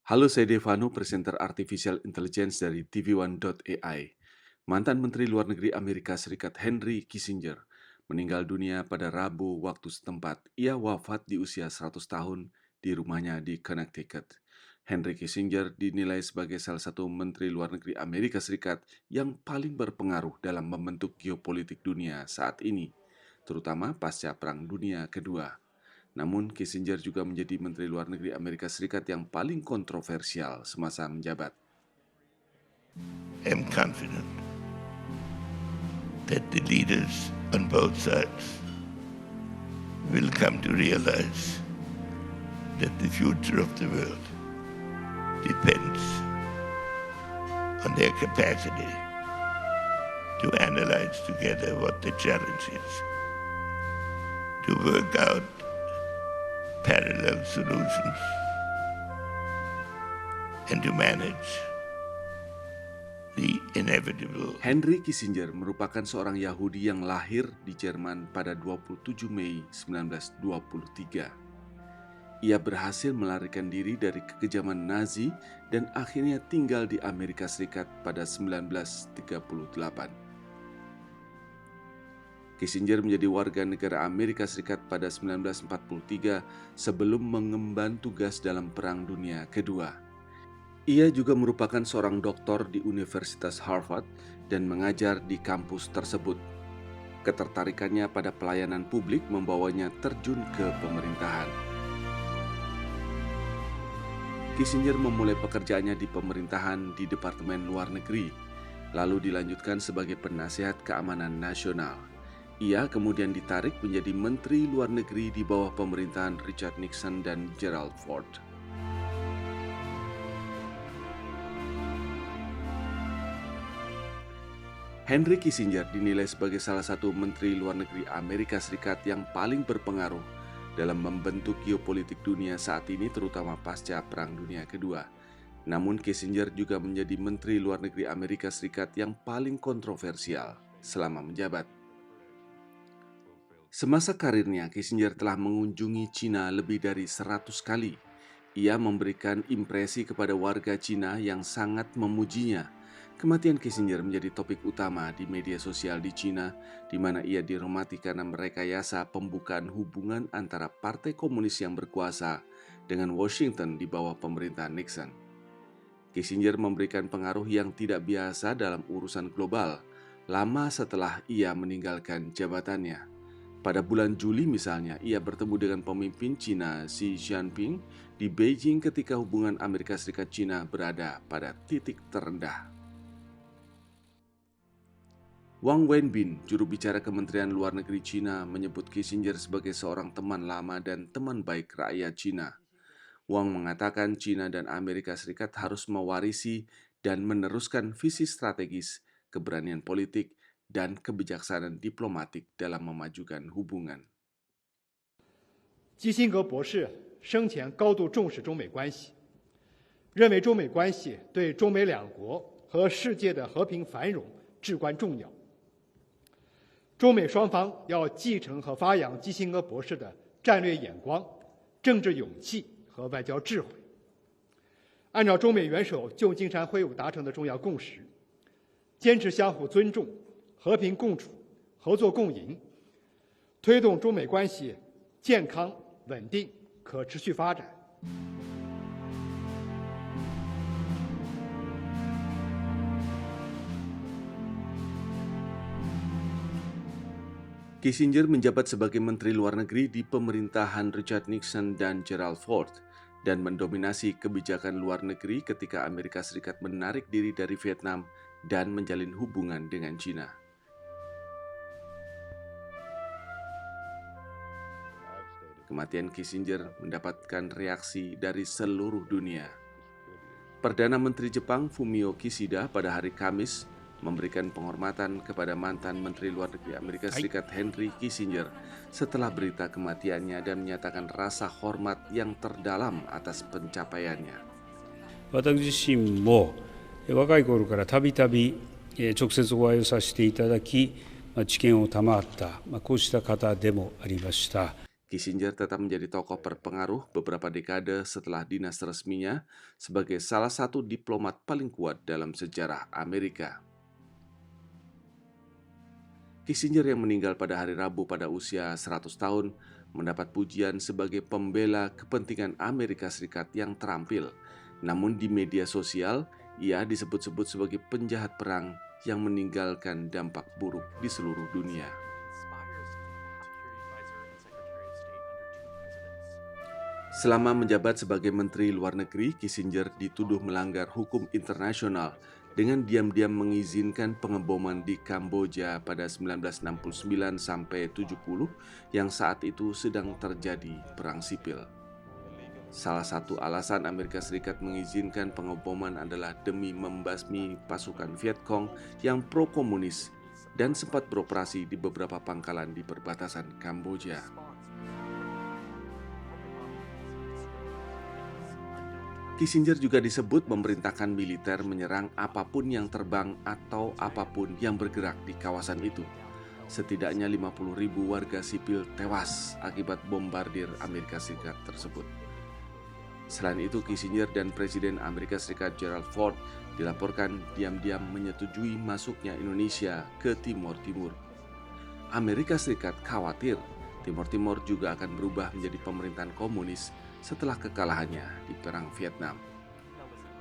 Halo, saya Devano, presenter Artificial Intelligence dari TV1.ai. Mantan Menteri Luar Negeri Amerika Serikat Henry Kissinger meninggal dunia pada Rabu waktu setempat. Ia wafat di usia 100 tahun di rumahnya di Connecticut. Henry Kissinger dinilai sebagai salah satu Menteri Luar Negeri Amerika Serikat yang paling berpengaruh dalam membentuk geopolitik dunia saat ini, terutama pasca Perang Dunia Kedua. Namun, Kissinger juga menjadi Menteri Luar Negeri Amerika Serikat yang paling kontroversial semasa menjabat. I'm confident that the leaders on both sides will come to realize that the future of the world depends on their capacity to analyze together what the challenge is, to work out parallel solutions, and to manage the inevitable. Henry Kissinger merupakan seorang Yahudi yang lahir di Jerman pada 27 Mei 1923. Ia berhasil melarikan diri dari kekejaman Nazi dan akhirnya tinggal di Amerika Serikat pada 1938. Kissinger menjadi warga negara Amerika Serikat pada 1943 sebelum mengemban tugas dalam Perang Dunia Kedua. Ia juga merupakan seorang doktor di Universitas Harvard dan mengajar di kampus tersebut. Ketertarikannya pada pelayanan publik membawanya terjun ke pemerintahan. Kissinger memulai pekerjaannya di pemerintahan di Departemen Luar Negeri, lalu dilanjutkan sebagai penasihat keamanan nasional. Ia kemudian ditarik menjadi Menteri Luar Negeri di bawah pemerintahan Richard Nixon dan Gerald Ford. Henry Kissinger dinilai sebagai salah satu Menteri Luar Negeri Amerika Serikat yang paling berpengaruh dalam membentuk geopolitik dunia saat ini, terutama pasca Perang Dunia Kedua. Namun Kissinger juga menjadi Menteri Luar Negeri Amerika Serikat yang paling kontroversial selama menjabat. Semasa karirnya, Kissinger telah mengunjungi Cina lebih dari 100 kali. Ia memberikan impresi kepada warga Cina yang sangat memujinya. Kematian Kissinger menjadi topik utama di media sosial di Cina, di mana ia dihormati karena merekayasa pembukaan hubungan antara Partai Komunis yang berkuasa dengan Washington di bawah pemerintahan Nixon. Kissinger memberikan pengaruh yang tidak biasa dalam urusan global, lama setelah ia meninggalkan jabatannya. Pada bulan Juli misalnya, ia bertemu dengan pemimpin Cina Xi Jinping di Beijing ketika hubungan Amerika Serikat-Cina berada pada titik terendah. Wang Wenbin, juru bicara Kementerian Luar Negeri Cina, menyebut Kissinger sebagai seorang teman lama dan teman baik rakyat Cina. Wang mengatakan Cina dan Amerika Serikat harus mewarisi dan meneruskan visi strategis, keberanian politik, dan kebijaksanaan diplomatik dalam memajukan hubungan. 基辛格博士生前高度重视中美关系，认为中美关系对中美两国和世界的和平繁荣至关重要。中美双方要继承和发扬基辛格博士的战略眼光、政治勇气和外交智慧，按照中美元首旧金山会晤达成的重要共识，坚持相互尊重、和平共处、合作共赢，推动中美关系健康、稳定、可持续发展。Kissinger menjabat sebagai Menteri Luar Negeri di pemerintahan Richard Nixon dan Gerald Ford dan mendominasi kebijakan luar negeri ketika Amerika Serikat menarik diri dari Vietnam dan menjalin hubungan dengan Cina. Kematian Kissinger mendapatkan reaksi dari seluruh dunia. Perdana Menteri Jepang Fumio Kishida pada hari Kamis memberikan penghormatan kepada mantan Menteri Luar Negeri Amerika Serikat Henry Kissinger setelah berita kematiannya dan menyatakan rasa hormat yang terdalam atas pencapaiannya. 私自身も若い頃からたびたび直接お会いをさせていただき、知見を賜ったこうした方でもありました。Kissinger tetap menjadi tokoh berpengaruh beberapa dekade setelah dinas resminya sebagai salah satu diplomat paling kuat dalam sejarah Amerika. Kissinger yang meninggal pada hari Rabu pada usia 100 tahun mendapat pujian sebagai pembela kepentingan Amerika Serikat yang terampil. Namun di media sosial, ia disebut-sebut sebagai penjahat perang yang meninggalkan dampak buruk di seluruh dunia. Selama menjabat sebagai Menteri Luar Negeri, Kissinger dituduh melanggar hukum internasional dengan diam-diam mengizinkan pengeboman di Kamboja pada 1969 sampai 70 yang saat itu sedang terjadi perang sipil. Salah satu alasan Amerika Serikat mengizinkan pengeboman adalah demi membasmi pasukan Vietcong yang pro-komunis dan sempat beroperasi di beberapa pangkalan di perbatasan Kamboja. Kissinger juga disebut memerintahkan militer menyerang apapun yang terbang atau apapun yang bergerak di kawasan itu. Setidaknya 50.000 warga sipil tewas akibat bombardir Amerika Serikat tersebut. Selain itu, Kissinger dan Presiden Amerika Serikat Gerald Ford dilaporkan diam-diam menyetujui masuknya Indonesia ke Timor Timur. Amerika Serikat khawatir Timor Timur juga akan berubah menjadi pemerintahan komunis setelah kekalahannya di Perang Vietnam.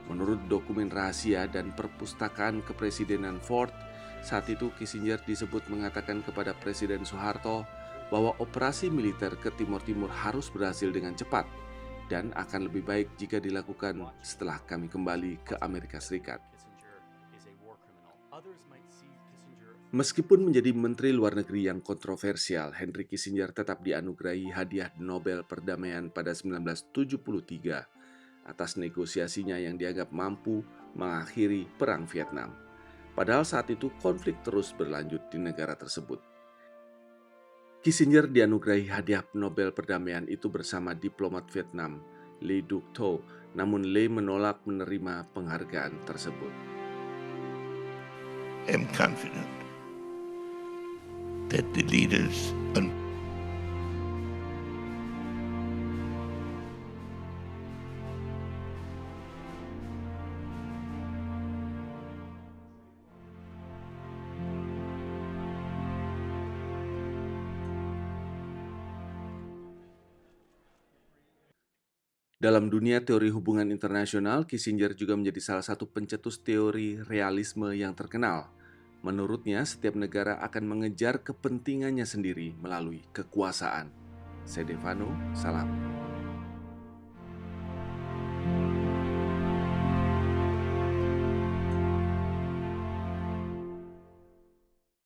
Menurut dokumen rahasia dan perpustakaan kepresidenan Ford, saat itu Kissinger disebut mengatakan kepada Presiden Soeharto bahwa operasi militer ke Timor Timur harus berhasil dengan cepat dan akan lebih baik jika dilakukan setelah kami kembali ke Amerika Serikat. Meskipun menjadi Menteri Luar Negeri yang kontroversial, Henry Kissinger tetap dianugerahi hadiah Nobel Perdamaian pada 1973 atas negosiasinya yang dianggap mampu mengakhiri Perang Vietnam. Padahal saat itu konflik terus berlanjut di negara tersebut. Kissinger dianugerahi hadiah Nobel Perdamaian itu bersama diplomat Vietnam, Le Duc Tho, namun Le menolak menerima penghargaan tersebut. I'm confident that the leaders on Dalam dunia teori hubungan internasional, Kissinger juga menjadi salah satu pencetus teori realisme yang terkenal. Menurutnya, setiap negara akan mengejar kepentingannya sendiri melalui kekuasaan. Sedefano, salam.